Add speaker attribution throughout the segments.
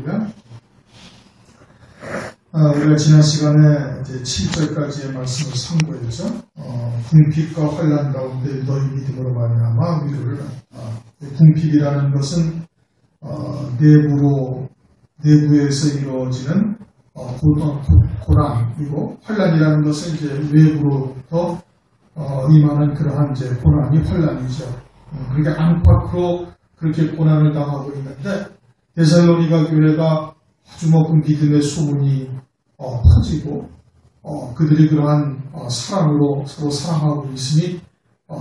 Speaker 1: 할렐루야. 우리가 지난 시간에 이제 7절까지의 말씀을 참고했죠. 궁핍과 환난 가운데 너희 믿음으로 말미암아 위로를 받았다. 궁핍이라는 것은 내부에서 이루어지는 고난이고, 환난이라는 것은 이제 외부로부터 임하는 그러한 이제 고난이 환난이죠. 그러니까 안팎으로 그렇게 고난을 당하고 있는데, 데살로니가 교회가 아주 높은 믿음의 소문이 퍼지고, 그들이 그러한 사랑으로 서로 사랑하고 있으니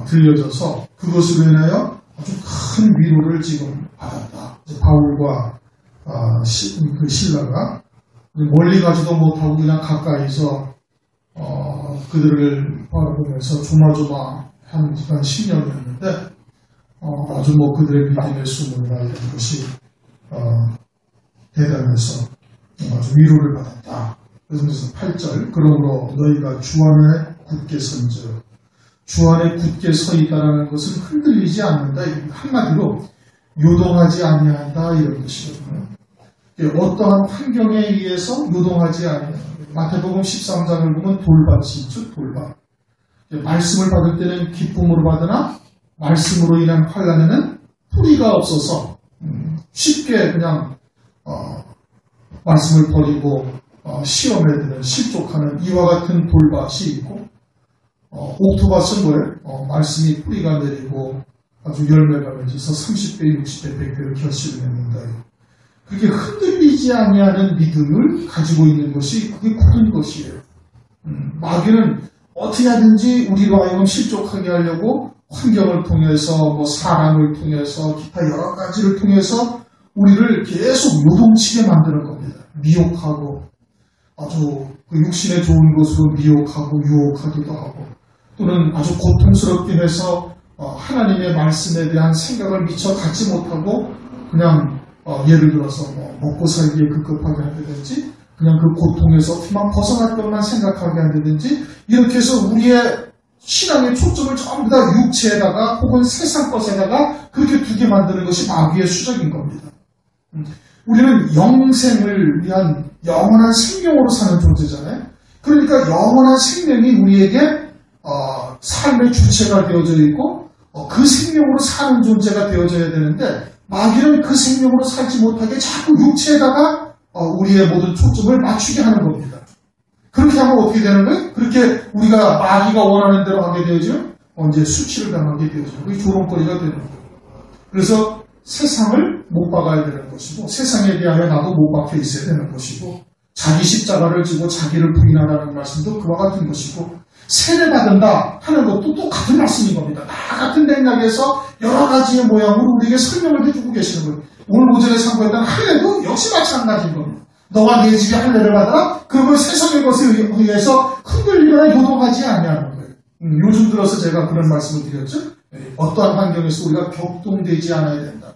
Speaker 1: 들려져서 그것으로 인하여 아주 큰 위로를 지금 받았다. 바울과 그 신라가 멀리 가지도 못하고 그냥 가까이서 그들을 바라보면서 조마조마한 기간 10년이었는데 아주 그들의 믿음의 소문이나 이런 것이 대단해서 아주 위로를 받았다. 그래서 8절, 그러므로 너희가 주 안에 굳게 선즉, 주 안에 굳게 서 있다는 것은 흔들리지 않는다. 한마디로 요동하지 아니한다 이런 것이거든요. 어떠한 환경에 의해서 요동하지 아니한다. 마태복음 13장을 보면 돌밭이 있죠. 돌밭. 말씀을 받을 때는 기쁨으로 받으나 말씀으로 인한 환난에는 뿌리가 없어서 쉽게 그냥 말씀을 버리고 시험에 드는 실족하는 이와 같은 돌밭이 있고, 옥토밭은 뭐예요? 말씀이 뿌리가 내리고 아주 열매가 맺어서 30배, 60배, 100배를 결실을 맺는다. 그렇게 흔들리지 아니하는 믿음을 가지고 있는 것이 그게 굳은 것이에요. 마귀는 어떻게 하든지 우리로 하여금 실족하게 하려고 환경을 통해서 사람을 통해서 기타 여러 가지를 통해서 우리를 계속 요동치게 만드는 겁니다. 미혹하고 아주 그 육신에 좋은 것으로 미혹하고 유혹하기도 하고, 또는 아주 고통스럽게 해서 하나님의 말씀에 대한 생각을 미처 갖지 못하고 그냥 예를 들어서 먹고 살기에 급급하게 한다든지, 그냥 그 고통에서 그만 벗어날 것만 생각하게 한다든지, 이렇게 해서 우리의 신앙의 초점을 전부 다 육체에다가 혹은 세상 것에다가 그렇게 두게 만드는 것이 마귀의 수작인 겁니다. 우리는 영생을 위한 영원한 생명으로 사는 존재잖아요. 그러니까 영원한 생명이 우리에게 삶의 주체가 되어져 있고 그 생명으로 사는 존재가 되어져야 되는데, 마귀는 그 생명으로 살지 못하게 자꾸 육체에다가 우리의 모든 초점을 맞추게 하는 겁니다. 그렇게 하면 어떻게 되는 거예요? 그렇게 우리가 마귀가 원하는 대로 하게 되어지면 이제 수치를 당하게 되어지고 그게 조롱거리가 되는 거예요. 그래서 세상을 못 박아야 되는 것이고, 세상에 대하여 나도 못 박혀 있어야 되는 것이고, 자기 십자가를 지고 자기를 부인하라는 말씀도 그와 같은 것이고, 세례받는다 하는 것도 또 같은 말씀인 겁니다. 다 같은 맥락에서 여러 가지의 모양으로 우리에게 설명을 해주고 계시는 거예요. 오늘 오전에 상고했던 할례도 역시 마찬가지인 겁니다. 너와 내 집에 할례를 받아라. 그러면 세상의 것에 의해서 흔들리거나 요동하지 아니하는 거예요. 요즘 들어서 제가 그런 말씀을 드렸죠. 어떠한 환경에서 우리가 격동되지 않아야 된다.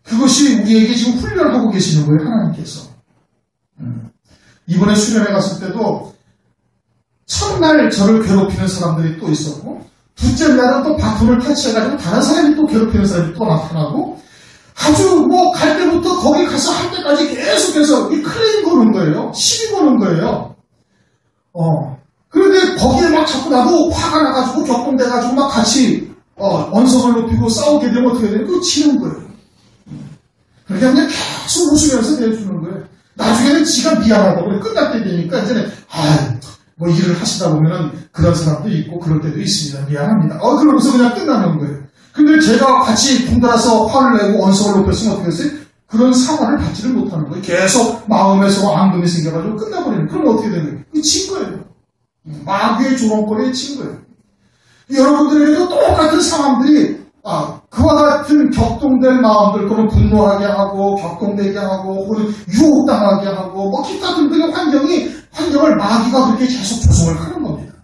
Speaker 1: 그것이 우리에게 지금 훈련하고 계시는 거예요, 하나님께서. 이번에 수련회 갔을 때도 첫날 저를 괴롭히는 사람들이 또 있었고, 둘째 날은 또 바톤을 터치해가지고 다른 사람이 또 괴롭히는 사람이 또 나타나고, 아주 갈 때부터 거기 가서 할 때까지 계속해서 이 클레임 거는 거예요. 시비 거는 거예요. 그런데 거기에 막 자꾸 나도 화가 나가지고 격동돼가지고 막 같이 언성을 높이고 싸우게 되면 어떻게 돼요? 그거 치는 거예요. 그러니까 그냥 계속 웃으면서 대해주는 거예요. 나중에는 지가 미안하다고 끝날 때 되니까 이제는 일을 하시다 보면은 그런 사람도 있고 그럴 때도 있습니다. 미안합니다. 그러면서 그냥 끝나는 거예요. 근데 제가 같이 분달아서 화를 내고 언성을 높였으면 어떻게 했어요? 그런 사과를 받지를 못하는 거예요. 계속 마음에서 앙금이 생겨가지고 끝나버리는 거예요. 그럼 어떻게 되는 거예요? 그게 친 거예요. 마귀의 조롱거리에 친 거예요. 여러분들에게도 똑같은 상황들이 그와 같은 격동된 마음들, 그런 분노하게 하고 격동되게 하고 혹은 유혹당하게 하고 기타 등등의 환경을 마귀가 그렇게 계속 조성을 하는 겁니다.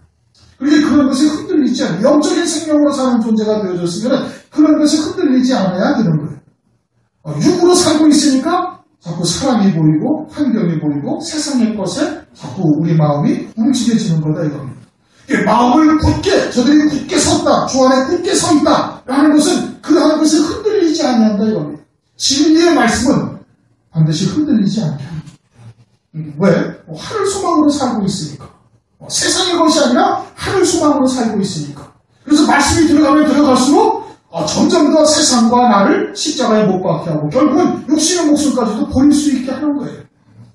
Speaker 1: 그러니까 그런 것이 흔들리지 않아요. 영적인 생명으로 사는 존재가 되어졌으면 그런 것이 흔들리지 않아야 되는 거예요. 육으로 살고 있으니까 자꾸 사람이 보이고 환경이 보이고 세상의 것에 자꾸 우리 마음이 움직여지는 거다 이겁니다. 마음을 저들이 굳게 섰다, 주 안에 굳게 서 있다 라는 것은 그러한 것을 흔들리지 아니한다 이겁니다. 진리의 말씀은 반드시 흔들리지 않게 합니다. 왜? 하늘 소망으로 살고 있으니까. 세상의 것이 아니라 하늘 소망으로 살고 있으니까. 그래서 말씀이 들어가면 들어갈수록 점점 더 세상과 나를 십자가에 못 박게 하고 결국은 육신의 목숨까지도 버릴 수 있게 하는 거예요.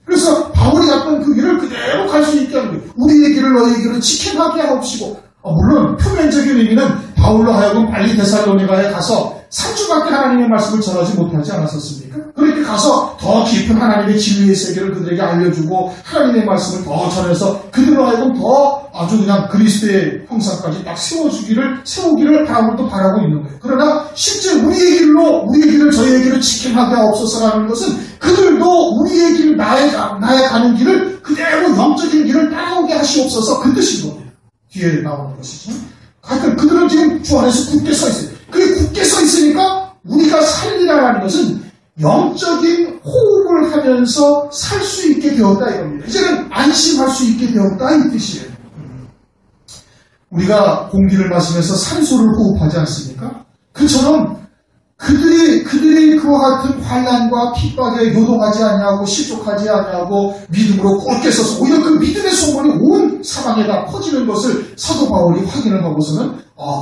Speaker 1: 그래서 바울이 갔던 그 길을 그대로 갈 수 있게 하는 거예요. 우리의 길을 너희의 길을 지켜가게 하옵시고, 물론 표면적인 의미는 바울로 하여금 빨리 데살로니가에 가서 3주밖에 하나님의 말씀을 전하지 못하지 않았었습니까? 그렇게 가서 더 깊은 하나님의 진리의 세계를 그들에게 알려주고 하나님의 말씀을 더 전해서 그들로 하여금 더 아주 그냥 그리스도의 형상까지 딱 세우기를 바울도 바라고 있는 거예요. 그러나 실제 우리의 길을 저희의 길을 지켜가게 하옵소서라는 것은 그들도 우리의 길, 나의 가는 길을 그대로 영적인 길을 따라오게 하시옵소서 그 뜻인 겁니다. 뒤에 나오는 것이죠. 하여튼 그들은 지금 주 안에서 굳게 서 있어요. 그게 굳게 서 있으니까 우리가 살리라는 것은 영적인 호흡을 하면서 살 수 있게 되었다 이겁니다. 이제는 안심할 수 있게 되었다 이 뜻이에요. 우리가 공기를 마시면서 산소를 호흡하지 않습니까? 그처럼 그들이 그와 같은 환난과 핍박에 요동하지 아니하고 실족하지 아니하고 믿음으로 꼴게 서서 오히려 그 믿음의 소문이 온 사방에다 퍼지는 것을 사도 바울이 확인을 하고서는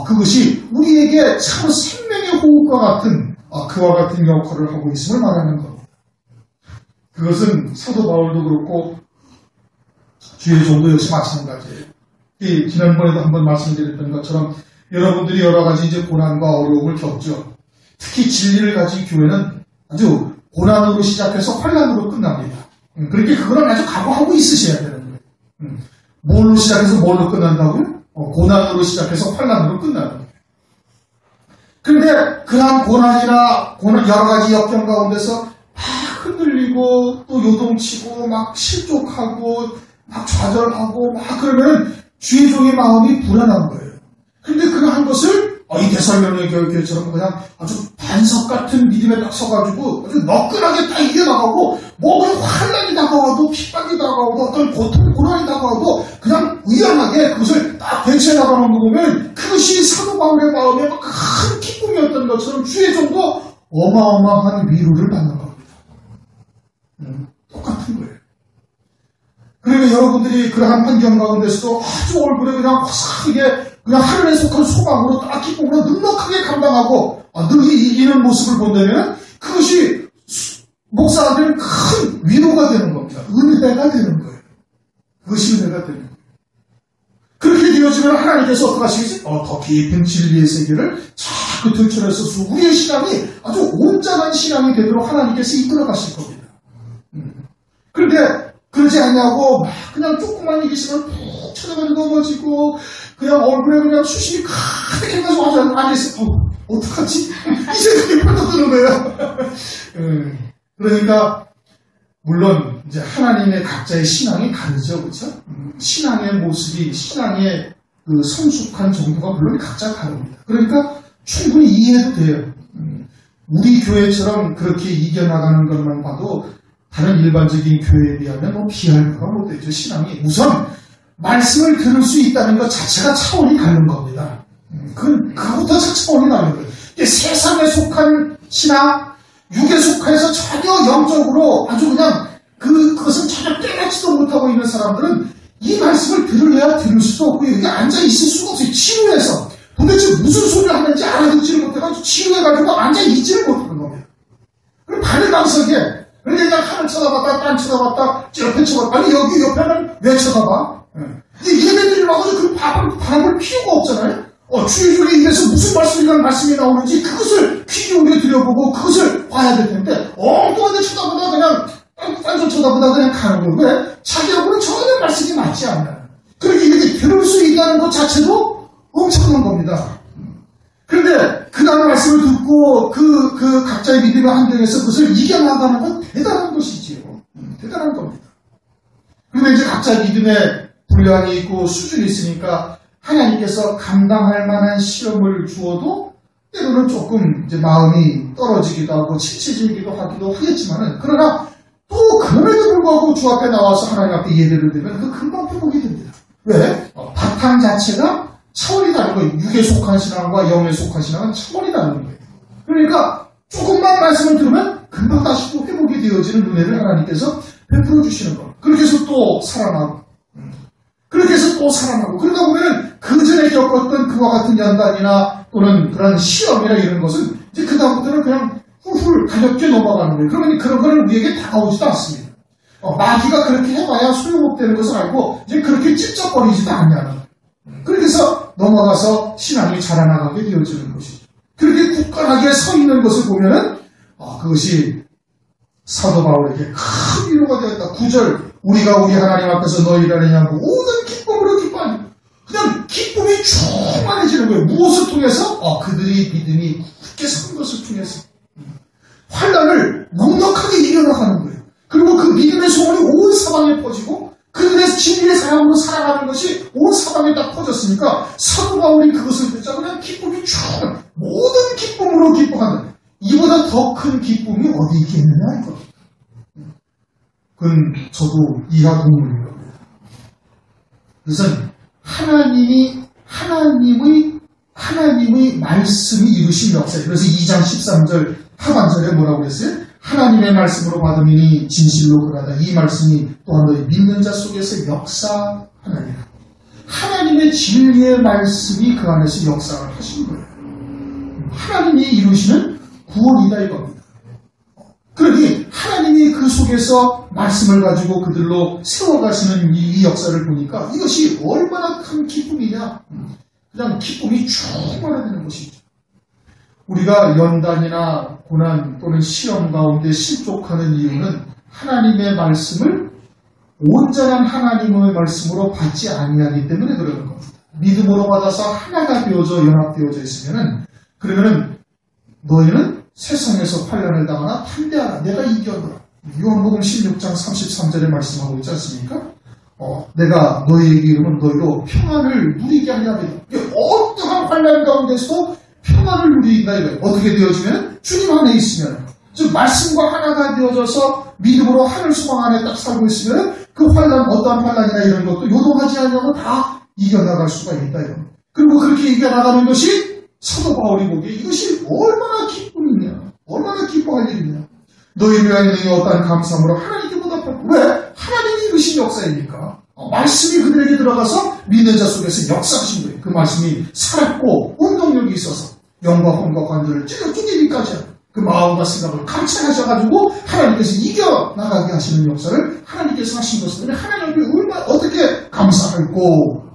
Speaker 1: 그것이 우리에게 참 생명의 호흡과 같은 그와 같은 역할을 하고 있음을 말하는 겁니다. 그것은 사도 바울도 그렇고 주의 종도 역시 마찬가지예요. 지난번에도 한번 말씀드렸던 것처럼 여러분들이 여러 가지 이제 고난과 어려움을 겪죠. 특히 진리를 가진 교회는 아주 고난으로 시작해서 환난으로 끝납니다. 그러니까 그걸 아주 각오하고 있으셔야 되는 거예요. 뭘로 시작해서 뭘로 끝난다고요? 고난으로 시작해서 환난으로 끝나는 거예요. 그런데 그러한 고난이나 여러 가지 역경 가운데서 막 흔들리고 또 요동치고 막 실족하고 막 좌절하고 막 그러면 주의 종의 마음이 불안한 거예요. 그런데 그러한 것을 이 데살로니가 교회처럼 그냥 아주 반석 같은 믿음에 딱 서가지고 아주 너끈하게 딱 이겨나가고 그냥 환난이 다가와도 핍박이 다가와도 어떤 고통, 고난이 다가와도 그냥 의연하게 그것을 딱 대처해 나가는 거 보면 그것이 사도 바울의 마음에 큰 기쁨이었던 것처럼 주의 종도 어마어마한 위로를 받는 겁니다. 똑같은 거예요. 그러면 여러분들이 그러한 환경 가운데서도 아주 얼굴에 그냥 화사하게 그냥 하늘에 속한 소망으로 딱 기쁨으로 넉넉하게 감당하고 늘 이기는 모습을 본다면 그것이 목사한테는 큰 위로가 되는 겁니다. 은혜가 되는 거예요. 그것이 은혜가 되는 거예요. 그렇게 되어지면 하나님께서 어떻게 하시겠어요? 더 깊은 진리의 세계를 자꾸 들춰내서 우리의 신앙이 아주 온전한 신앙이 되도록 하나님께서 이끌어 가실 겁니다. 그런데 그러지 않냐고 막 그냥 조금만 얘기했으면 푹 쳐다보고 넘어지고 그냥 얼굴에 그냥 수심이 가득해가지고 앉아있어. 어떡하지? 이 생각이 팍 드는 거예요. 그러니까 물론 이제 하나님의 각자의 신앙이 다르죠, 그렇죠? 신앙의 모습이 신앙의 그 성숙한 정도가 물론 각자 다릅니다. 그러니까 충분히 이해해도 돼요. 우리 교회처럼 그렇게 이겨나가는 것만 봐도 다른 일반적인 교회에 비하면 비할 바가 못 되죠. 신앙이 우선 말씀을 들을 수 있다는 것 자체가 차원이 다른 겁니다. 그것부터 차원이 다른 거예요. 세상에 속한 신앙, 육에 속해서 전혀 영적으로 아주 그냥 그것은 전혀 깨닫지도 못하고 있는 사람들은 이 말씀을 들으려야 들을 수도 없고 여기 앉아 있을 수가 없어요. 지루해서 도대체 무슨 소리를 하는지 알아듣지를 못해가지고 지루해가지고 앉아 있지를 못하는 겁니다. 그럼 다른 방석에 그냥 하늘 쳐다봤다, 딴 쳐다봤다, 옆에 쳐다봤다. 아니, 여기 옆에는 왜 쳐다봐? 얘네들이 와가지고 그 바람을 필요가 없잖아요? 주의 종의 입에서 무슨 말씀이 나오는지 그것을 귀 기울여 들여보고 그것을 봐야 될 텐데, 엉뚱한데 쳐다보다 그냥, 딴 쳐다보다 그냥 가는 거예요. 왜? 자기하고는 전혀 말씀이 맞지 않아요. 그렇게 이렇게 들을 수 있다는 것 자체도 엄청난 겁니다. 그런데 그다음 말씀을 듣고 그 각자의 믿음의 환경에서 그것을 이겨나가는 건 대단한 것이지요. 대단한 겁니다. 그런데 이제 각자 믿음의 분량이 있고 수준이 있으니까 하나님께서 감당할 만한 시험을 주어도 때로는 조금 이제 마음이 떨어지기도 하고 침체지기도 하기도 하겠지만은 그러나 또 그럼에도 불구하고 주 앞에 나와서 하나님 앞에 예배를 드리면 그 금방 회복이 됩니다. 왜? 바탕 자체가 차원이 다른 거예요. 육에 속한 신앙과 영에 속한 신앙은 차원이 다른 거예요. 그러니까 조금만 말씀을 들으면 금방 다시 또 회복이 기쁨이 되어지는 은혜를 하나님께서 베풀어 주시는 것. 그렇게 해서 또 살아나고, 그렇게 해서 또 살아나고, 그러다 보면은 그 전에 겪었던 그와 같은 연단이나 또는 그런 시험이나 이런 것은 이제 그다음부터는 그냥 훌훌 가볍게 넘어가는 거예요. 그러면 그런 거는 우리에게 다가오지도 않습니다. 마귀가 그렇게 해봐야 소용없다는 것을 알고 이제 그렇게 찝쩍거리지도 않냐는 거예요. 그렇게 해서 넘어가서 신앙이 자라나가게 되어지는 것이죠. 그렇게 굳건하게 서 있는 것을 보면은 그것이 사도 바울에게 큰 위로가 되었다. 9절 우리가 우리 하나님 앞에서 너희를 아느냐고 모든 기쁨으로 기뻐하니 그냥 기쁨이 충만해지는 거예요. 무엇을 통해서? 그들이 믿음이 굳게 선 것을 통해서 환난을 넉넉하게 이겨나가는 거예요. 그리고 그 믿음의 소문이 온 사방에 퍼지고 그들의 진리의 사랑으로 살아가는 것이 온 사방에 딱 퍼졌으니까 사도 바울이 그것을 듣자 그냥 기쁨이 충만 모든 기쁨으로 기뻐한다. 이보다 더 큰 기쁨이 어디 있겠느냐 이거. 그건 저도 이하 동문인 겁니다. 그것은 하나님의 말씀이 이루신 역사예요. 그래서 2장 13절 하반절에 뭐라고 그랬어요? 하나님의 말씀으로 받음이니 진실로 그러하다. 이 말씀이 또한 너희 믿는 자 속에서 역사하나니라. 하나님의 진리의 말씀이 그 안에서 역사를 하신 거예요. 하나님이 이루시는 구원이다 이겁니다. 그러니 하나님이 그 속에서 말씀을 가지고 그들로 세워가시는 이 역사를 보니까 이것이 얼마나 큰 기쁨이냐. 그냥 기쁨이 충만해지는 것이죠. 우리가 연단이나 고난 또는 시험 가운데 실족하는 이유는 하나님의 말씀을 온전한 하나님의 말씀으로 받지 아니하기 때문에 그러는 겁니다. 믿음으로 받아서 하나가 되어져 연합되어져 있으면은 그러면은 너희는 세상에서 환난을 당하나 판대하라. 내가 이겨노라. 요한복음 16장 33절에 말씀하고 있지 않습니까? 내가 너희에게 이르면 너희로 평안을 누리게 하냐며. 어떠한 환난 가운데서도 평안을 누린다 이거예요. 어떻게 되어지면 주님 안에 있으면, 즉 말씀과 하나가 되어져서 믿음으로 하늘 소망 안에 딱 살고 있으면 그 환난, 어떠한 환난이나 이런 것도 요동하지 않으면 다 이겨나갈 수가 있다 이거. 그리고 그렇게 이겨나가는 것이 사도 바울이 보기에 이것이 얼마나 기쁨이냐, 얼마나 기뻐할 일이냐. 너희를 위하여 너희 어떠한 감사함으로 하나님께 보답하고. 왜? 하나님이 이루신 역사이니까. 말씀이 그들에게 들어가서 믿는 자 속에서 역사하신 거예요. 그 말씀이 살았고 운동력이 있어서 영과 혼과 관절을 찔러 쪼개기까지 그 마음과 생각을 감찰하셔가지고 하나님께서 이겨나가게 하시는 역사를 하나님께서 하신 것을 하나님께 얼마나 어떻게 감사할고.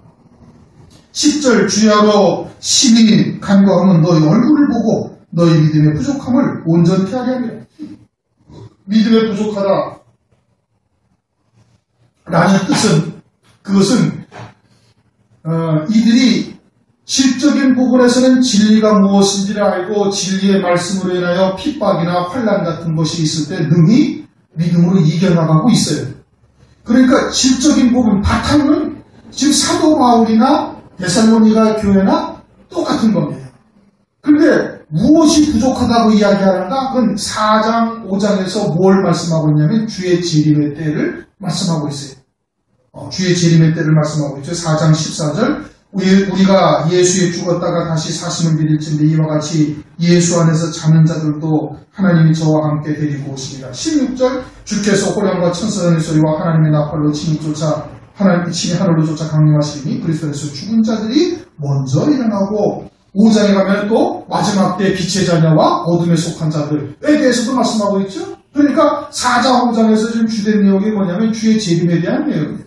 Speaker 1: 10절 주야로 심히 간구하면 너희 얼굴을 보고 너희 믿음의 부족함을 온전케 하려 함이라. 믿음에 부족하다 라는 뜻은 그것은 이들이 질적인 부분에서는 진리가 무엇인지를 알고 진리의 말씀으로 인하여 핍박이나 환난 같은 것이 있을 때 능히 믿음으로 이겨나가고 있어요. 그러니까 질적인 부분 바탕은 지금 사도 바울이나 데살로니가 교회나 똑같은 겁니다. 그런데 무엇이 부족하다고 이야기하는가? 그건 4장, 5장에서 뭘 말씀하고 있냐면 주의 재림의 때를 말씀하고 있어요. 주의 재림의 때를 말씀하고 있죠. 4장 14절 우리가 예수에 죽었다가 다시 사심을 믿을진데 이와 같이 예수 안에서 자는 자들도 하나님이 저와 함께 데리고 오십니다. 16절 주께서 호령과 천사의 소리와 하나님의 나팔로 친히 하늘로 쫓아 강림하시니 그리스도에서 죽은 자들이 먼저 일어나고 5장에 가면 또 마지막 때 빛의 자녀와 어둠에 속한 자들에 대해서도 말씀하고 있죠. 그러니까 4장, 5장에서 지금 주된 내용이 뭐냐면 주의 재림에 대한 내용이에요.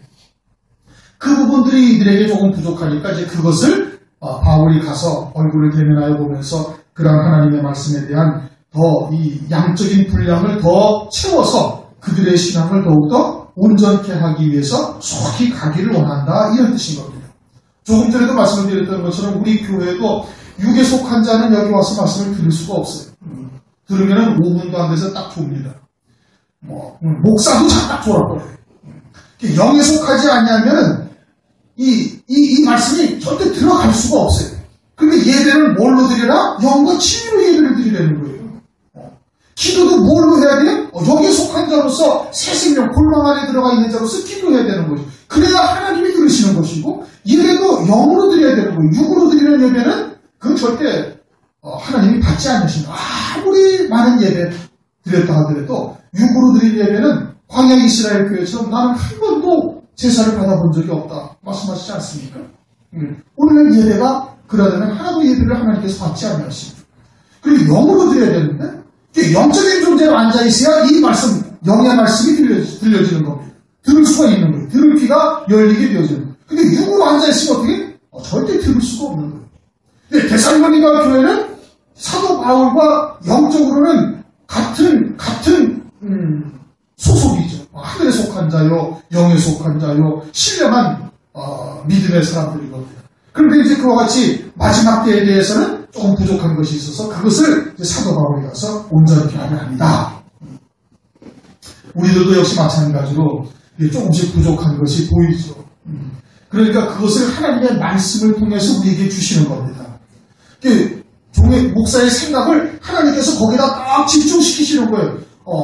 Speaker 1: 그 부분들이 이들에게 조금 부족하니까 이제 그것을 바울이 가서 얼굴을 대면하여 보면서 그러한 하나님의 말씀에 대한 더 이 양적인 분량을 더 채워서 그들의 신앙을 더욱더 온전케 하기 위해서 속히 가기를 원한다 이런 뜻인 겁니다. 조금 전에도 말씀을 드렸던 것처럼 우리 교회도 육에 속한 자는 여기 와서 말씀을 들을 수가 없어요. 들으면 5분도 안 돼서 딱 좁니다. 목사도 딱 졸아버려요. 영에 속하지 않냐면 이 말씀이 절대 들어갈 수가 없어요. 그러니까 예배를 뭘로 드리라? 영과 진리로 예배를 드리라는 거예요. 기도도 뭘로 해야 돼요? 여기에 속한 자로서 새 생명, 골망 안에 들어가 있는 자로서 기도해야 되는 거죠. 그래야 하나님이 들으시는 것이고 예배도 영으로 드려야 되는 거예요. 육으로 드리는 예배는 그건 절대 하나님이 받지 않으신다. 아무리 많은 예배 드렸다 하더라도 육으로 드린 예배는 광야 이스라엘 교회처럼 나는 한 번도 제사를 받아본 적이 없다 말씀하시지 않습니까? 오늘 예배가 그러려면 하나도 예배를 하나님께서 받지 않으십니다. 그리고 영으로 드려야 되는데 영적인 존재로 앉아있어야 이 말씀, 영의 말씀이 들려지는 겁니다. 들을 수가 있는 거예요. 들을 귀가 열리게 되어지는 거예요. 근데 육으로 앉아있으면 어떻게? 절대 들을 수가 없는 거예요. 근데 데살로니가 교회는 사도 바울과 영적으로는 같은 소속이죠. 하늘에 속한 자요, 영에 속한 자요, 신령한 믿음의 사람들이거든요. 그런데 이제 그와 같이 마지막 때에 대해서는 조금 부족한 것이 있어서 그것을 이제 사도 바울이 가서 온전히 변화를 합니다. 우리들도 역시 마찬가지로 조금씩 부족한 것이 보이죠. 그러니까 그것을 하나님의 말씀을 통해서 우리에게 주시는 겁니다. 종의 목사의 생각을 하나님께서 거기다 딱 집중시키시는 거예요.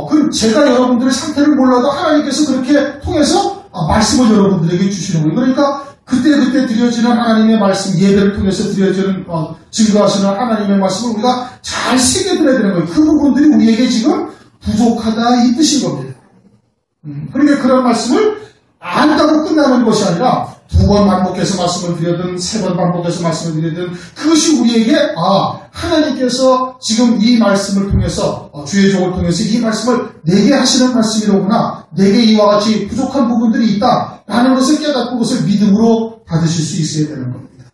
Speaker 1: 그럼 제가 여러분들의 상태를 몰라도 하나님께서 그렇게 통해서 말씀을 여러분들에게 주시는 거예요. 그러니까 그때 드려지는 하나님의 말씀, 예배를 통해서 드려지는 증거하시는 하나님의 말씀을 우리가 잘 새겨들어야 되는 거예요. 그 부분들이 우리에게 지금 부족하다 이 뜻인 겁니다. 그러니까 그런 말씀을 안다고 끝나는 것이 아니라 2번 반복해서 말씀을 드리든 3번 반복해서 말씀을 드리든 그것이 우리에게 하나님께서 지금 이 말씀을 통해서 주의 종을 통해서 이 말씀을 내게 하시는 말씀이로구나, 내게 이와 같이 부족한 부분들이 있다 라는 것을 깨닫고 그것을 믿음으로 받으실 수 있어야 되는 겁니다.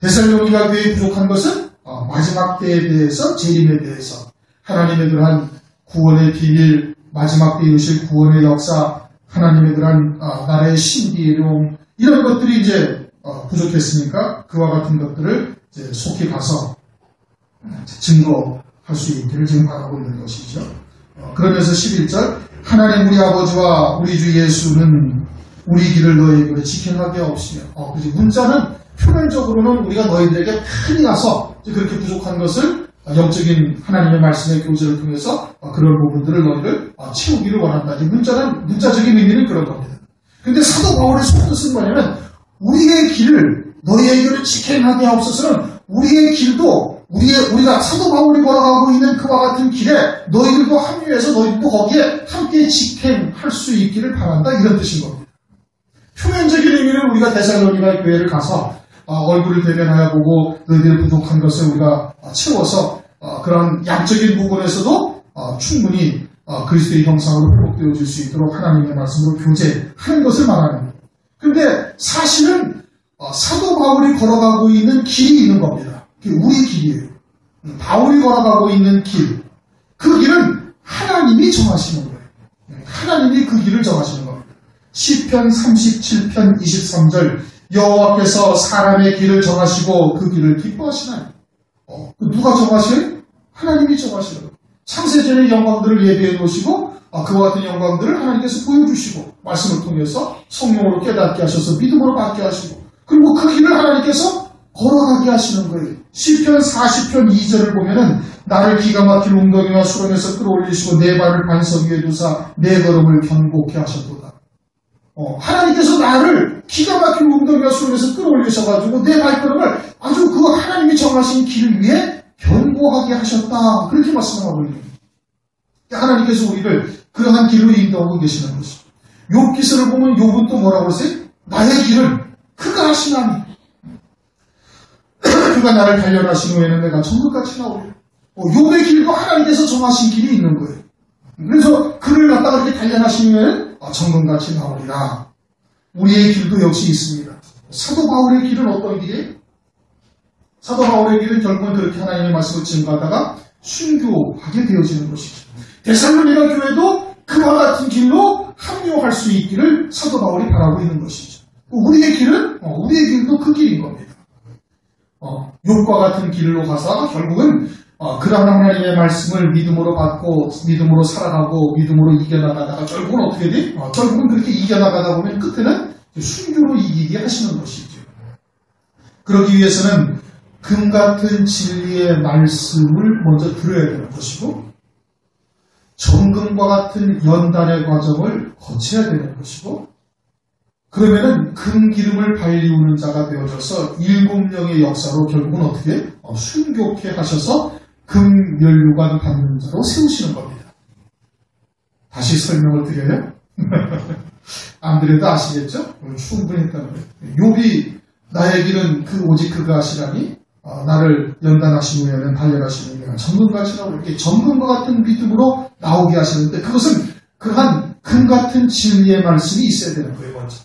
Speaker 1: 데살로니가 교회에 부족한 것은 마지막 때에 대해서, 재림에 대해서 하나님의 그러한 구원의 비밀, 마지막 때에 이루실 구원의 역사, 하나님의 그러한 나라의 신비로움 이런 것들이 이제 부족했으니까 그와 같은 것들을 이제 속히 가서 증거할 수 있기를 지금 바라고 있는 것이죠. 그러면서 11절 하나님 우리 아버지와 우리 주 예수는 우리 길을 너희에게 지켜나게 없으며 문자는 표면적으로는 우리가 너희들에게 편히 가서 그렇게 부족한 것을 영적인 하나님의 말씀의 교제를 통해서 그런 부분들을 너희를 채우기를 원한다. 이 문자적인 의미는 그런 겁니다. 그런데 사도 바울의 속뜻은 뭐냐면 우리의 길을 너희에게는 지켜나게 하옵소서는 우리의 길도 우리가 사도 바울이 걸어가고 있는 그와 같은 길에 너희들도 합류해서 너희들도 거기에 함께 직행할 수 있기를 바란다. 이런 뜻인 겁니다. 표면적인 의미는 우리가 데살로니가 교회를 가서 얼굴을 대면하여 보고 너희들의 부족한 것을 우리가 채워서 그런 양적인 부분에서도 충분히 그리스도의 형상으로 회복되어 줄 수 있도록 하나님의 말씀으로 교제하는 것을 말하는 겁니다. 그런데 사실은 사도 바울이 걸어가고 있는 길이 있는 겁니다. 그게 우리 길이에요. 바울이 걸어가고 있는 길. 그 길은 하나님이 정하시는 거예요. 하나님이 그 길을 정하시는 겁니다. 시편 37편 23절 여호와께서 사람의 길을 정하시고 그 길을 기뻐하시나요? 누가 정하셔요? 하나님이 정하시는 거예요. 창세전의 영광들을 예비해 놓으시고 그와 같은 영광들을 하나님께서 보여주시고 말씀을 통해서 성령으로 깨닫게 하셔서 믿음으로 받게 하시고 그리고 그 길을 하나님께서 걸어가게 하시는 거예요. 시편 40편 2절을 보면은 나를 기가 막힌 웅덩이와 수렁에서 끌어올리시고 내 발을 반석 위에 두사 내 걸음을 견고케 하셨도다. 하나님께서 나를 기가 막힌 웅덩이와 수렁에서 끌어올리셔가지고 내 발걸음을 아주 그 하나님이 정하신 길 위에 견고하게 하셨다. 그렇게 말씀하고 있는 거예요. 하나님께서 우리를 그러한 길로 인도하고 계시는 것이죠. 욥기서를 보면 욥은 또 뭐라고 했어요? 나의 길은 그가 하시나니 그가 나를 단련하신 후에는 내가 천국같이 나오리라. 욥의 길도 하나님께서 정하신 길이 있는 거예요. 그래서 그를 갖다가 이렇게 단련하신 후에는 천국같이 나오리라. 우리의 길도 역시 있습니다. 사도 바울의 길은 어떤 길이에요? 사도 바울의 길은 결국은 그렇게 하나님의 말씀을 증거하다가 순교하게 되어지는 것이죠. 데살로니가 교회도 그와 같은 길로 합류할 수 있기를 사도 바울이 바라고 있는 것이죠. 우리의 길도 그 길인 겁니다. 욥과 같은 길로 가서 결국은 그러한 하나님의 말씀을 믿음으로 받고 믿음으로 살아가고 믿음으로 이겨나가다가 결국은 어떻게 돼? 결국은 그렇게 이겨나가다 보면 끝에는 순교로 이기게 하시는 것이죠. 그러기 위해서는 금 같은 진리의 말씀을 먼저 들어야 되는 것이고 정금과 같은 연단의 과정을 거쳐야 되는 것이고 그러면은 금 기름을 발리우는 자가 되어져서 7명의 역사로 결국은 어떻게 순교케 하셔서 금 면류관 받는 자로 세우시는 겁니다. 다시 설명을 드려요? 안 드려도 아시겠죠? 충분히 했다는 거예요. 욥이 나의 길은 오직 그가 하시라니 나를 연단하신 후에는 단련하신 후에는 정금같이라고 이렇게 정금과 같은 믿음으로 나오게 하시는데 그것은 그러한 금같은 진리의 말씀이 있어야 되는 거예요. 먼저.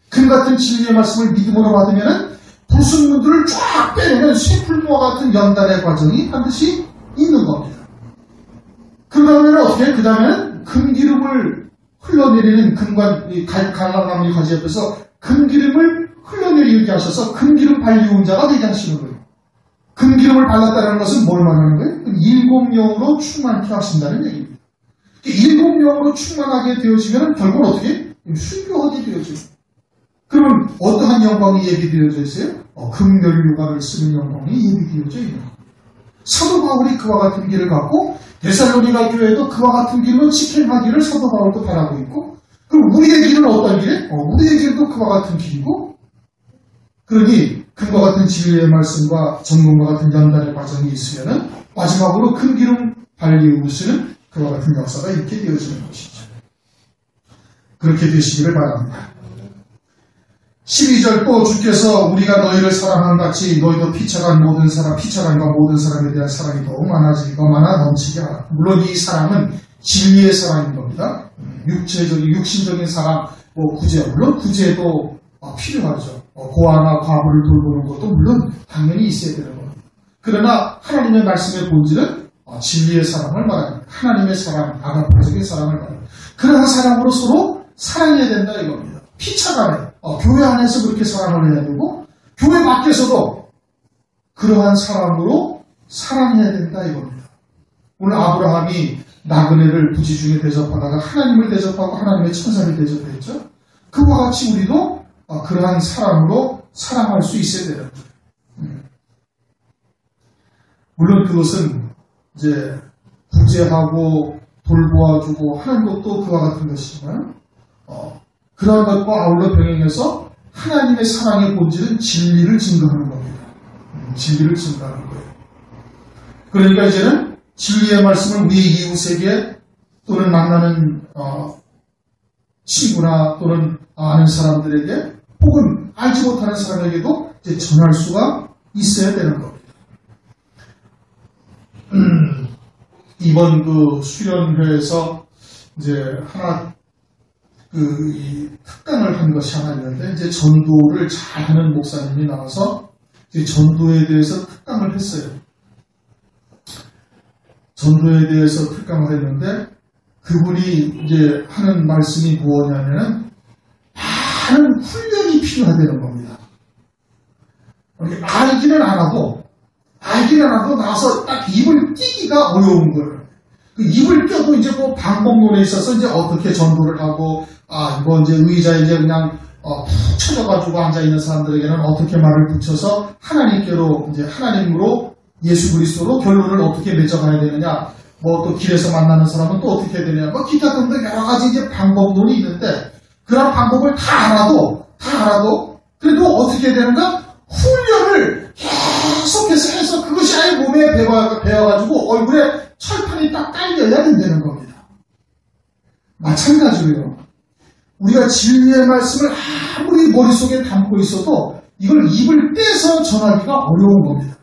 Speaker 1: 금같은 진리의 말씀을 믿음으로 받으면 불순물들을 쫙 빼내는 쇠풀무와 같은 연단의 과정이 반드시 있는 겁니다. 그 다음에는 어떻게? 그 다음에는 금기름을 흘러내리는 갈라나무 가지 옆에서 금기름을 흘러내리게 하셔서 금기름 발리운 자가 되게 하시는 거예요. 금기름을 발랐다는 것은 뭘 말하는 거예요? 일곱 영으로 충만케 하신다는 얘기입니다. 일곱 영으로 충만하게 되어지면 결국은 어떻게? 순교하게 되어져요. 그러면 어떠한 영광이 예비되어져 있어요? 금멸류관을 쓰는 영광이 예비되어져 있는 거예요. 사도 바울이 그와 같은 길을 갖고 데살로니가 교회도 그와 같은 길로 직행하기를 사도 바울도 바라고 있고 그럼 우리의 길은 어떤 길이에요? 우리의 길도 그와 같은 길이고 그러니 금과 같은 진리의 말씀과 정금과 같은 연단의 과정이 있으면 마지막으로 금기름 발리우스는 그와 같은 역사가 이렇게 되어지는 것이죠. 그렇게 되시기를 바랍니다. 12절 또 주께서 우리가 너희를 사랑한 같이 너희도 피차간과 모든 사람에 대한 사랑이 더욱 많아 넘치게 하라. 물론 이 사랑은 진리의 사랑인 겁니다. 육신적인 사랑, 물론 구제도 필요하죠. 고아나 과부를 돌보는 것도 물론 당연히 있어야 되는 겁니다. 그러나 하나님의 말씀의 본질은 진리의 사랑을 말합니다. 하나님의 사랑, 아가페적인 사랑을 말합니다. 그러한 사랑으로 서로 사랑해야 된다 이겁니다. 피차간에 교회 안에서 그렇게 사랑을 해야 되고 교회 밖에서도 그러한 사랑으로 사랑해야 된다 이겁니다. 오늘 아브라함이 나그네를 부지 중에 대접하다가 하나님을 대접하고 하나님의 천사를 대접했죠. 그와 같이 우리도 그러한 사랑으로 사랑할 수 있어야 되는 거예요. 물론 그것은 이제 구제하고 돌보아주고 하는 것도 그와 같은 것이지만 그러한 것과 아울러 병행해서 하나님의 사랑의 본질은 진리를 증거하는 겁니다. 진리를 증거하는 거예요. 그러니까 이제는 진리의 말씀을 우리 이웃에게 또는 만나는 친구나 또는 아는 사람들에게 혹은 알지 못하는 사람에게도 이제 전할 수가 있어야 되는 겁니다. 이번 수련회에서 이제 하나 이 특강을 한 것이 하나 있는데 이제 전도를 잘하는 목사님이 나와서 이제 전도에 대해서 특강을 했어요. 전도에 대해서 특강을 했는데 그분이 이제 하는 말씀이 무엇이냐면은 많은 훈련이 필요하다는 겁니다. 알기는 않아도 나서 딱 입을 띄기가 어려운 거예요. 그 입을 껴도 이제 방법론에 있어서 이제 어떻게 전도를 하고, 이제 의자에 이제 그냥, 푹 쳐져가지고 앉아있는 사람들에게는 어떻게 말을 붙여서 하나님께로, 이제 하나님으로 예수 그리스도로 결론을 어떻게 맺어가야 되느냐, 또 길에서 만나는 사람은 또 어떻게 해야 되느냐, 기타 등등 여러 가지 이제 방법론이 있는데, 그런 방법을 다 알아도, 그래도 어떻게 해야 되는가? 훈련을 계속해서 해서 그것이 아예 몸에 배워가지고 얼굴에 철판이 딱 깔려야 된다는 겁니다. 마찬가지로요. 우리가 진리의 말씀을 아무리 머릿속에 담고 있어도 이걸 입을 떼서 전하기가 어려운 겁니다.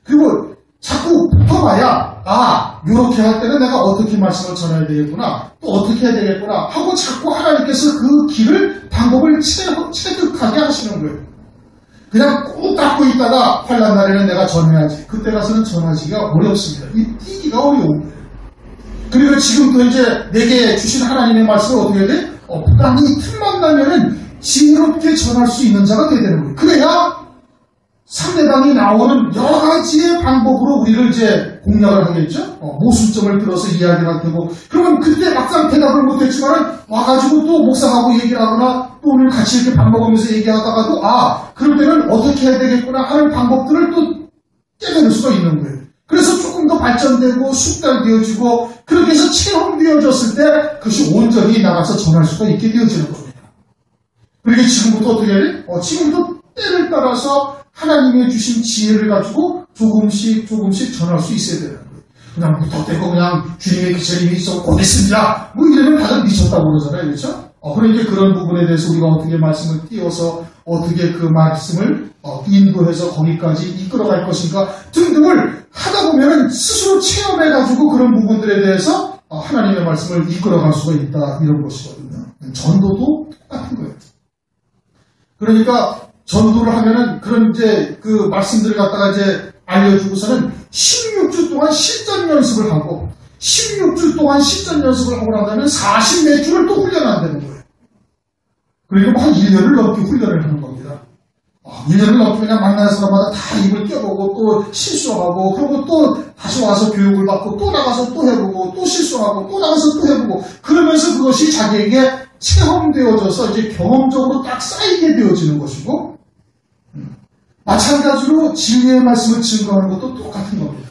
Speaker 1: 그리고 자꾸 붙어봐야 이렇게 할 때는 내가 어떻게 말씀을 전해야 되겠구나 또 어떻게 해야 되겠구나 하고 자꾸 하나님께서 그 길을 방법을 체득하게 하시는 거예요. 그냥 꾹 닫고 있다가 환난 날에는 내가 전해야지. 그때 가서는 전하기가 어렵습니다. 이 띄기가 어려운 거예요. 그리고 지금도 이제 내게 주신 하나님의 말씀을 어떻게 해야 돼? 이 틈만 나면은 지혜롭게 전할 수 있는 자가 돼야 되는 거예요. 그래야 상대방이 나오는 여러 가지의 방법으로 우리를 이제 공략을 하겠죠? 모순점을 들어서 이야기를 할 테고, 그러면 그때 막상 대답을 못했지만은 와가지고 또 목사하고 얘기를 하거나 또 오늘 같이 이렇게 밥 먹으면서 얘기하다가도 그럴 때는 어떻게 해야 되겠구나 하는 방법들을 또 깨달을 수가 있는 거예요. 그래서 조금 더 발전되고 숙달되어지고 그렇게 해서 체험되어졌을 때 그것이 온전히 나가서 전할 수가 있게 되어지는 겁니다. 그러니까 지금부터 어떻게 해야 돼? 지금부터 때를 따라서 하나님의 주신 지혜를 가지고 조금씩 전할 수 있어야 되는 거예요. 그냥 무턱대고 그냥 주님의 기철이 있어 곧 있습니다. 뭐 이러면 다들 미쳤다고 그러잖아요. 그렇죠? 그러니까 그런 부분에 대해서 우리가 어떻게 말씀을 띄워서 어떻게 그 말씀을 인도해서 거기까지 이끌어갈 것인가 등등을 하다 보면 스스로 체험해가지고 그런 부분들에 대해서 하나님의 말씀을 이끌어갈 수가 있다 이런 것이거든요. 전도도 똑같은 거예요. 그러니까 전도를 하면은 그런 이제 그 말씀들을 갖다가 이제 알려주고서는 16주 동안 실전 연습을 하고 16주 동안 실전 연습을 하고 나면 40몇 주를 또 훈련한다는 거예요. 그러니까 뭐 한 1년을 넘게 훈련을 하는 겁니다. 1년을 넘게 그냥 만나는 사람마다 다 입을 껴보고 또 실수하고 그리고 또 다시 와서 교육을 받고 또 나가서 또 해보고 또 실수하고 또 나가서 또 해보고 그러면서 그것이 자기에게 체험되어져서 이제 경험적으로 딱 쌓이게 되어지는 것이고 마찬가지로 진리의 말씀을 증거하는 것도 똑같은 겁니다.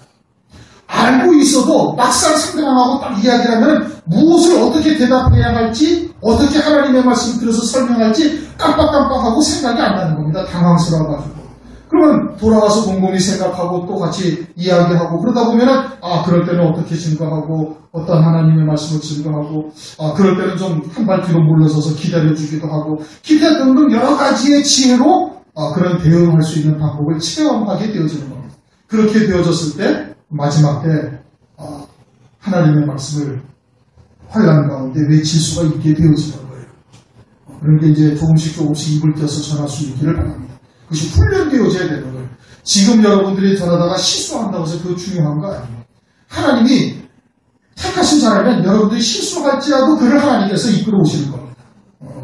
Speaker 1: 알고 있어도 막상 상대방하고 딱 이야기를 하면 무엇을 어떻게 대답해야 할지 어떻게 하나님의 말씀을 들어서 설명할지 깜빡깜빡하고 생각이 안 나는 겁니다. 당황스러워가지고. 그러면 돌아와서 곰곰이 생각하고 또 같이 이야기하고 그러다 보면은 그럴 때는 어떻게 증거하고 어떤 하나님의 말씀을 증거하고 그럴 때는 좀 한 발 뒤로 물러서서 기다려주기도 하고 기타 등등 여러 가지의 지혜로 그런 대응할 수 있는 방법을 체험하게 되어지는 겁니다. 그렇게 되어졌을 때 마지막 때 하나님의 말씀을 환난 가운데 외칠 수가 있게 되어지는 거예요. 그러니까 이제 조금씩 입을 떼서 전할 수 있기를 바랍니다. 그것이 훈련되어져야 되는 거예요. 지금 여러분들이 전하다가 실수한다고 해서 그거 중요한 거 아니에요. 하나님이 택하신 사람은 여러분들이 실수할지라도 그를 하나님께서 이끌어 오시는 겁니다.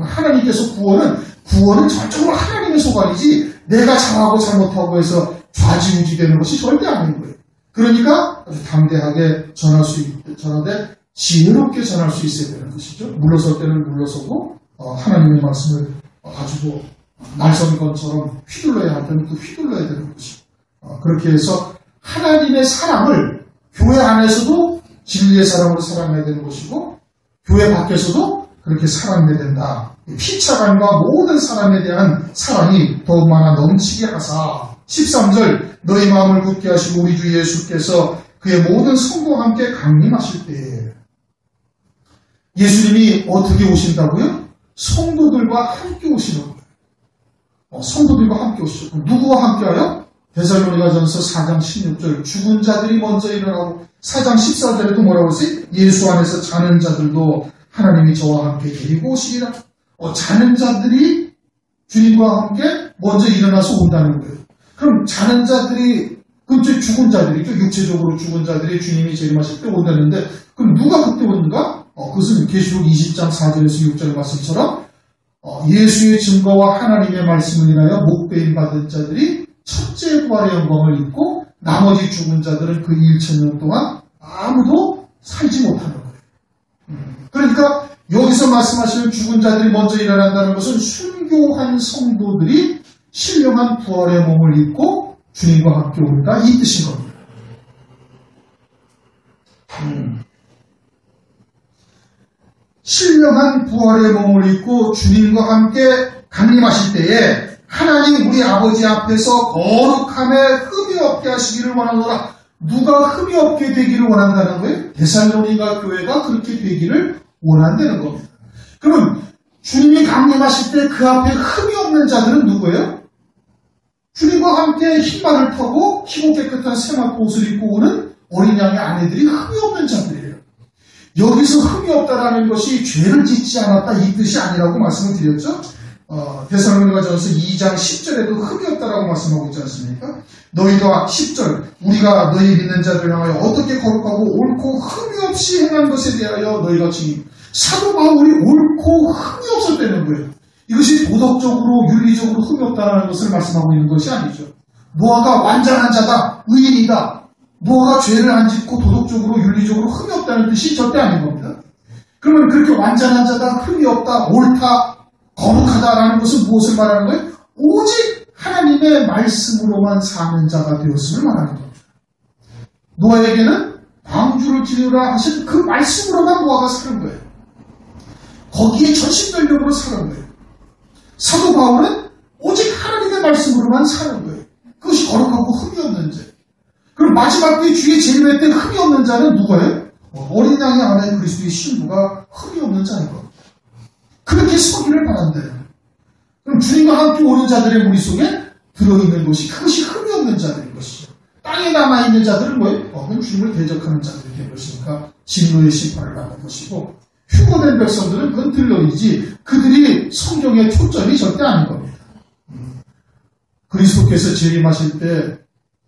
Speaker 1: 하나님께서 구원은 전적으로 하나님의 소관이지 내가 잘하고 잘못하고 해서 좌지우지 되는 것이 절대 아닌 거예요. 그러니까 아주 담대하게 전하되 지혜롭게 전할 수 있어야 되는 것이죠. 물러설 때는 물러서고 하나님의 말씀을 가지고 날선건처럼 휘둘러야 할 때는 또 휘둘러야 되는 것이죠. 그렇게 해서 하나님의 사랑을 교회 안에서도 진리의 사랑으로 사랑해야 되는 것이고 교회 밖에서도 그렇게 사랑해야 된다. 피차간과 모든 사람에 대한 사랑이 더욱 많아 넘치게 하사 13절 너희 마음을 굳게 하시고 우리 주 예수께서 그의 모든 성도와 함께 강림하실 때에 예수님이 어떻게 오신다고요? 성도들과 함께 오시는 거예요. 성도들과 함께 오시죠. 누구와 함께하여? 데살로니가전서 4장 16절 죽은 자들이 먼저 일어나고 4장 14절에도 뭐라고 했어요? 예수 안에서 자는 자들도 하나님이 저와 함께 데리고 오시리라. 자는 자들이 주님과 함께 먼저 일어나서 온다는 거예요. 그럼 자는 자들이 그럼 죽은 자들이죠. 육체적으로 죽은 자들이 주님이 재림하실 때 온다는데 그럼 누가 그때 오는가? 그것은 계시록 20장 4절에서 6절 말씀처럼 예수의 증거와 하나님의 말씀을 인하여 목배임 받은 자들이 첫째 부활의 영광을 입고 나머지 죽은 자들은 그 1000년 동안 아무도 살지 못하는 거예요. 그러니까 여기서 말씀하시는 죽은 자들이 먼저 일어난다는 것은 순교한 성도들이 신령한 부활의 몸을 입고 주님과 함께 온다 이 뜻인 겁니다. 신령한 부활의 몸을 입고 주님과 함께 강림하실 때에 하나님 우리 아버지 앞에서 거룩함에 흠이 없게 하시기를 원하노라. 누가 흠이 없게 되기를 원한다는 거예요? 데살로니가 교회가 그렇게 되기를 원한다는 겁니다. 그러면 주님이 강림하실 때 그 앞에 흠이 없는 자들은 누구예요? 주님과 함께 흰말을 타고 피고 깨끗한 세마포 옷을 입고 오는 어린 양의 아내들이 흠이 없는 자들이에요. 여기서 흠이 없다라는 것이 죄를 짓지 않았다 이 뜻이 아니라고 말씀을 드렸죠. 데살로니가전서 2장 10절에도 흠이 없다라고 말씀하고 있지 않습니까? 너희가 10절 우리가 너희 믿는 자들을 향하여 어떻게 거룩하고 옳고 흠이 없이 행한 것에 대하여 너희가 증인. 사도 바울이 옳고 흠이 없었다는 거예요. 이것이 도덕적으로 윤리적으로 흠이 없다는 것을 말씀하고 있는 것이 아니죠. 노아가 완전한 자다, 의인이다. 노아가 죄를 안 짓고 도덕적으로 윤리적으로 흠이 없다는 뜻이 절대 아닌 겁니다. 그러면 그렇게 완전한 자다, 흠이 없다, 옳다, 거룩하다라는 것은 무엇을 말하는 거예요? 오직 하나님의 말씀으로만 사는 자가 되었음을 말하는 겁니다. 노아에게는 방주를 지으라 하신 그 말씀으로만 노아가 사는 거예요. 거기에 전심전력으로 사는 거예요. 사도 바울은 오직 하나님의 말씀으로만 사는 거예요. 그것이 거룩하고 흠이 없는 죄. 그럼 마지막 때 주의 재림의 때 흠이 없는 자는 누구예요? 어린 양의 안에 그리스도의 신부가 흠이 없는 자인 겁니다. 그렇게 서기를 바란대요. 그럼 주님과 함께 오는 자들의 무리 속에 들어있는 것이 그것이 흠이 없는 자들인 것이죠. 땅에 남아있는 자들은 뭐예요? 그건 주님을 대적하는 자들이 된 것이니까 진노의 심판을 받는 것이고, 휴거된 백성들은 그건 들러이지 그들이 성경의 초점이 절대 아닌 겁니다. 그리스도께서 재림하실 때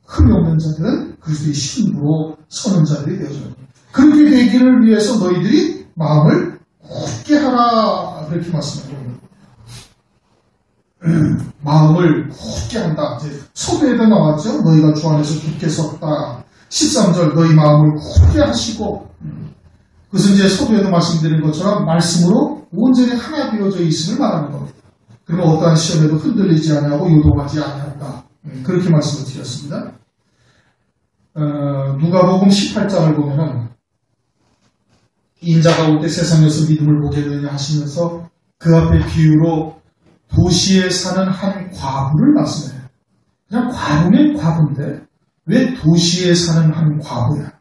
Speaker 1: 흠이 없는 자들은 그리스도의 신부로 서는 자들이 되어져요. 그렇게 되기를 위해서 너희들이 마음을 굳게 하라, 이렇게 말씀합니다. 마음을 굳게 한다. 이제 서두에도 나왔죠. 너희가 주 안에서 굳게 섰다. 13절 너희 마음을 굳게 하시고, 그것은 이제 서두에도 말씀드린 것처럼 말씀으로 온전히 하나 되어져 있음을 말하는 겁니다. 그러면 어떠한 시험에도 흔들리지 아니하고 요동하지 아니한다. 그렇게 말씀을 드렸습니다. 누가복음 18장을 보면은 인자가 올 때 세상에서 믿음을 보겠느냐 하시면서 그 앞에 비유로 도시에 사는 한 과부를 말씀해요. 그냥 과부면 과부인데 왜 도시에 사는 한 과부야?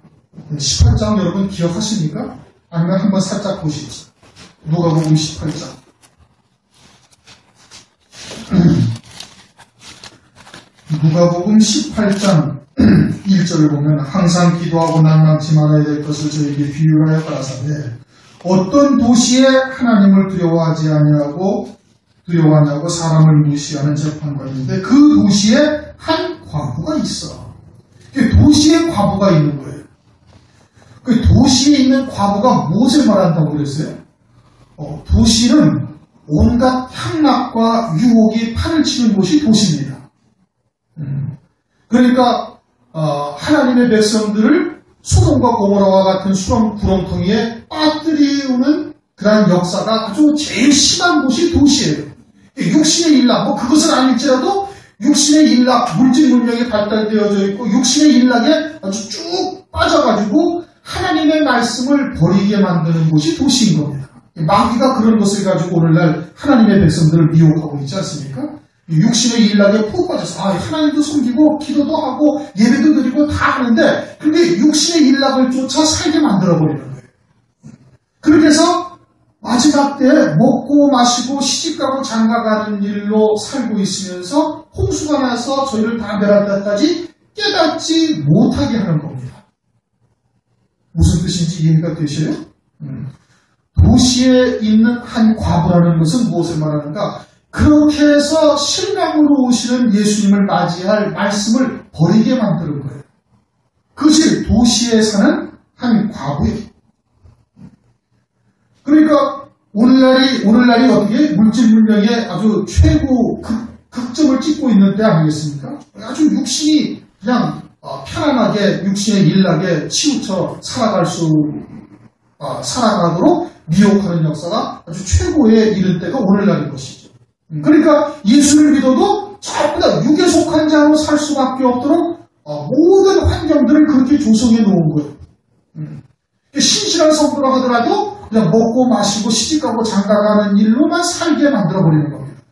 Speaker 1: 18장 여러분 기억하십니까? 아니면 한번 살짝 보시죠. 누가복음 18장. 누가복음 18장 1절을 보면 항상 기도하고 난망치 말아야 될 것을 저에게 비유하여 가라사대 어떤 도시에 하나님을 두려워하냐고 사람을 무시하는 재판관인데 그 도시에 한 과부가 있어. 도시에 과부가 있는 거예요. 그 도시에 있는 과부가 무엇을 말한다고 그랬어요? 도시는 온갖 향락과 유혹이 판을 치는 곳이 도시입니다. 그러니까 하나님의 백성들을 소돔과 고모라와 같은 수렁 구렁텅이에 빠뜨리우는 그러한 역사가 아주 제일 심한 곳이 도시예요. 육신의 일락, 그것은 아닐지라도 육신의 일락, 물질 문명이 발달되어져 있고 육신의 일락에 아주 쭉 빠져가지고 하나님의 말씀을 버리게 만드는 곳이 도시인 겁니다. 마귀가 그런 것을 가지고 오늘날 하나님의 백성들을 미혹하고 있지 않습니까? 육신의 일락에 푹 빠져서 하나님도 섬기고 기도도 하고 예배도 드리고 다 하는데 근데 육신의 일락을 쫓아 살게 만들어버리는 거예요. 그렇게 해서 마지막 때 먹고 마시고 시집가고 장가가는 일로 살고 있으면서 홍수가 나서 저희를 다 멸할 때까지 깨닫지 못하게 하는 겁니다. 무슨 뜻인지 이해가 되셔요? 도시에 있는 한 과부라는 것은 무엇을 말하는가? 그렇게 해서 신랑으로 오시는 예수님을 맞이할 말씀을 버리게 만드는 거예요. 그것이 도시에 사는 한 과부예요. 그러니까 오늘날이 어떻게 물질 문명의 아주 최고 극점을 찍고 있는 때 아니겠습니까? 아주 육신이 그냥 편안하게 육신의 일락에 치우쳐 살아가도록 미혹하는 역사가 아주 최고에 이를 때가 오늘날인 것이죠. 그러니까 예수를 믿어도 전부 다 육에 속한 자로 살 수밖에 없도록 모든 환경들을 그렇게 조성해 놓은 거예요. 신실한 성도라 하더라도 그냥 먹고 마시고 시집가고 장가가는 일로만 살게 만들어버리는 겁니다.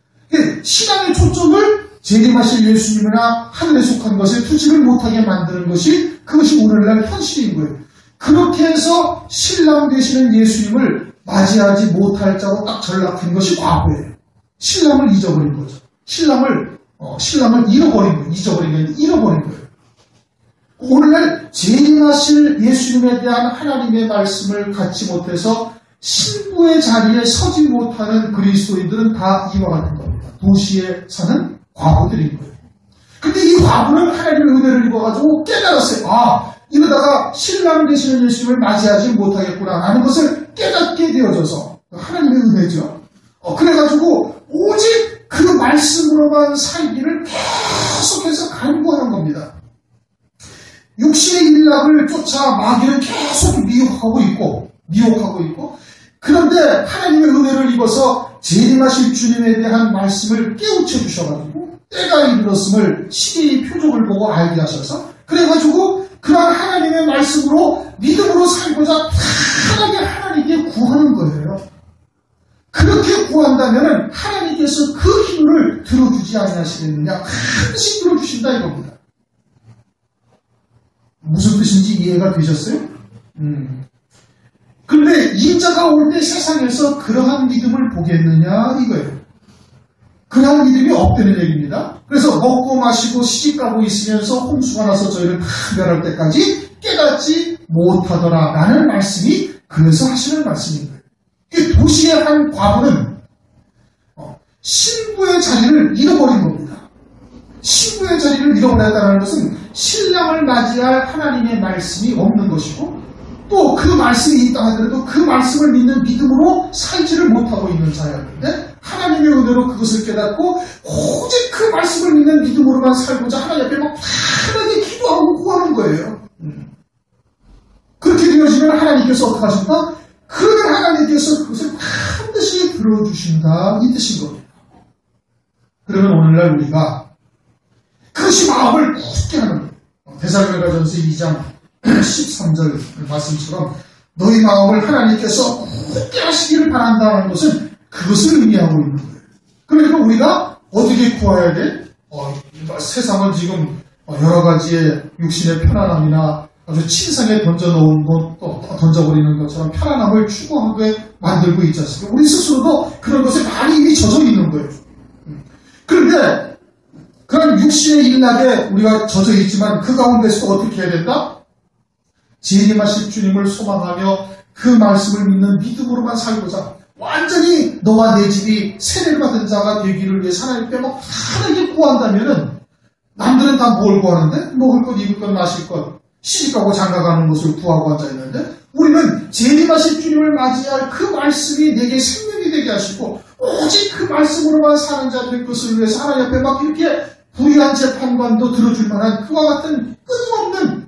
Speaker 1: 신앙의 초점을 재림하실 예수님이나 하늘에 속한 것에 투지를 못하게 만드는 것이 그것이 오늘날 현실인 거예요. 그렇게 해서 신랑 되시는 예수님을 맞이하지 못할 자로 딱 전락한 것이 과거예요. 신랑을 잊어버린 거죠. 신랑을 잃어버린 거예요. 잊어버린 게 아니라 잃어버린 거예요. 오늘날 재림하실 예수님에 대한 하나님의 말씀을 갖지 못해서 신부의 자리에 서지 못하는 그리스도인들은 다 이와 같은 겁니다. 도시에 사는 과부들인 거예요. 근데 이 과부는 하나님의 은혜를 입어가지고 깨달았어요. 이러다가 신랑 되시는 예수님을 맞이하지 못하겠구나 하는 것을 깨닫게 되어져서 하나님의 은혜죠. 그래가지고 오직 그 말씀으로만 살기를 계속해서 간구하는 겁니다. 육신의 일락을 쫓아 마귀를 계속 미혹하고 있고 그런데 하나님의 은혜를 입어서 재림하실 주님에 대한 말씀을 깨우쳐 주셔가지고 때가 이르렀음을 시대의 표적을 보고 알게 하셔서 그래가지고 그런 하나님의 말씀으로 믿음으로 살고자 편하게 하나님께 구하는 거예요. 그렇게 구한다면 하나님께서 그 힘을 들어주지 아니하시겠느냐? 반드시 들어주신다 이겁니다. 무슨 뜻인지 이해가 되셨어요? 그런데 인자가 올 때 세상에서 그러한 믿음을 보겠느냐 이거예요. 그러한 믿음이 없다는 얘기입니다. 그래서 먹고 마시고 시집가고 있으면서 홍수가 나서 저희를 다 멸할 때까지 깨닫지 못하더라라는 말씀이 그래서 하시는 말씀인 거예요. 이 도시의 한 과부는 신부의 자리를 잃어버린 겁니다. 신부의 자리를 잃어버렸다는 것은 신랑을 맞이할 하나님의 말씀이 없는 것이고 또 그 말씀이 있다 하더라도 그 말씀을 믿는 믿음으로 살지를 못하고 있는 자였는데 하나님의 은혜로 그것을 깨닫고 오직 그 말씀을 믿는 믿음으로만 살고자 하나님 앞에 막 편하게 기도하고 구하는 거예요. 그렇게 되어지면 하나님께서 어떻게 하십니까? 그러면 하나님께서 그것을 반드시 들어주신다 이 뜻인 겁니다. 그러면 오늘날 우리가 그것이 마음을 굳게 하는 거예요. 데살로니가전서 2장 13절 말씀처럼 너희 마음을 하나님께서 굳게 하시기를 바란다는 것은 그것을 의미하고 있는 거예요. 그러니까 우리가 어떻게 구해야 돼? 세상은 지금 여러 가지의 육신의 편안함이나 아주 침상에 던져놓은 것, 또 던져버리는 것처럼 편안함을 추구하게 만들고 있지 않습니까? 우리 스스로도 그런 것에 많이 이미 젖어 있는 거예요. 그런데 그런 육신의 일락에 우리가 젖어 있지만 그 가운데서도 어떻게 해야 된다? 재림하실 주님을 소망하며 그 말씀을 믿는 믿음으로만 살고자 완전히 너와 내 집이 세례를 받은 자가 되기를 위해서 하나님께 막 편하게 구한다면은 남들은 다 뭘 구하는데? 먹을 것, 입을 것, 마실 것, 시집가고 장가가는 것을 구하고 앉아있는데 우리는 재림하실 주님을 맞이할 그 말씀이 내게 생명이 되게 하시고 오직 그 말씀으로만 사는 자 될 것을 위해서 하나님 앞에 막 이렇게 불의한 재판관도 들어줄 만한 그와 같은 끊임없는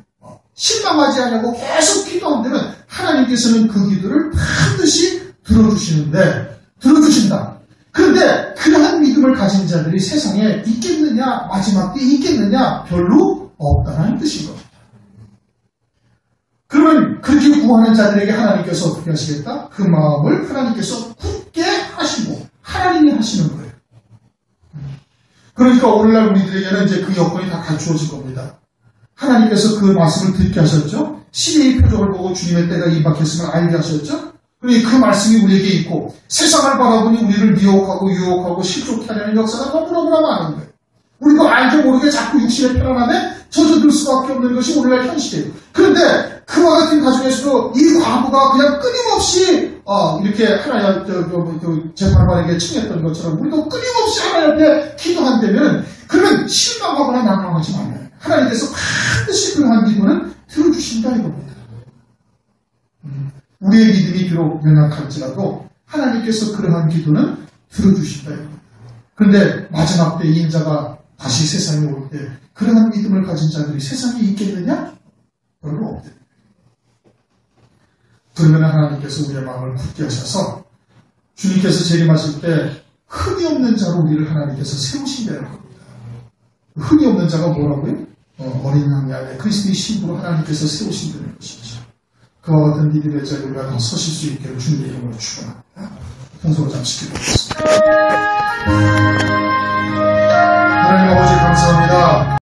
Speaker 1: 실망하지 않냐고 계속 기도한다면 하나님께서는 그 기도를 반드시 들어주신다. 그런데 그러한 믿음을 가진 자들이 세상에 있겠느냐, 마지막 때 있겠느냐, 별로 없다는 뜻인 겁니다. 그러면 그렇게 구하는 자들에게 하나님께서 어떻게 하시겠다? 그 마음을 하나님께서 굳게 하시고 하나님이 하시는 거예요. 그러니까 오늘날 우리들에게는 이제 그 여건이 다 갖추어질 겁니다. 하나님께서 그 말씀을 듣게 하셨죠. 시대의 표적을 보고 주님의 때가 임박했음을 알게 하셨죠. 그러니 그 말씀이 우리에게 있고 세상을 바라보니 우리를 미혹하고 유혹하고 실족케 하려는 역사가 너무너무나 많은 거예요. 우리도 알게 모르게 자꾸 육신의 편안함에 젖어들 수밖에 없는 것이 오늘날 현실이에요. 그런데 그와 같은 가정에서도 이 과부가 그냥 끊임없이 이렇게 하나님 재판관에게 청했던 것처럼 우리도 끊임없이 하나님 앞에 기도한다면 그러면 실망하거나 낙망하지 말아요. 하나님께서 반드시 그러한 기도는 들어주신다 이겁니다. 우리의 믿음이 비록 연약할지라도 하나님께서 그러한 기도는 들어주신다 이겁니다. 그런데 마지막 때 인자가 다시 세상에 올 때 그러한 믿음을 가진 자들이 세상에 있겠느냐? 별로 없대요. 그러면 하나님께서 우리의 마음을 굳게 하셔서 주님께서 재림하실 때 흠이 없는 자로 우리를 하나님께서 세우신다는 겁니다. 흠이 없는 자가 뭐라고요? 어린 양이 안에 그리스도의 신부로 하나님께서 세우신다는 것이죠. 그와 같은 믿음의 자리에 우리가 더 서실 수 있기를 주님의 이름으로 축원합니다. 통성을 잠시 기도하겠습니다. 하나님 아버지 감사합니다.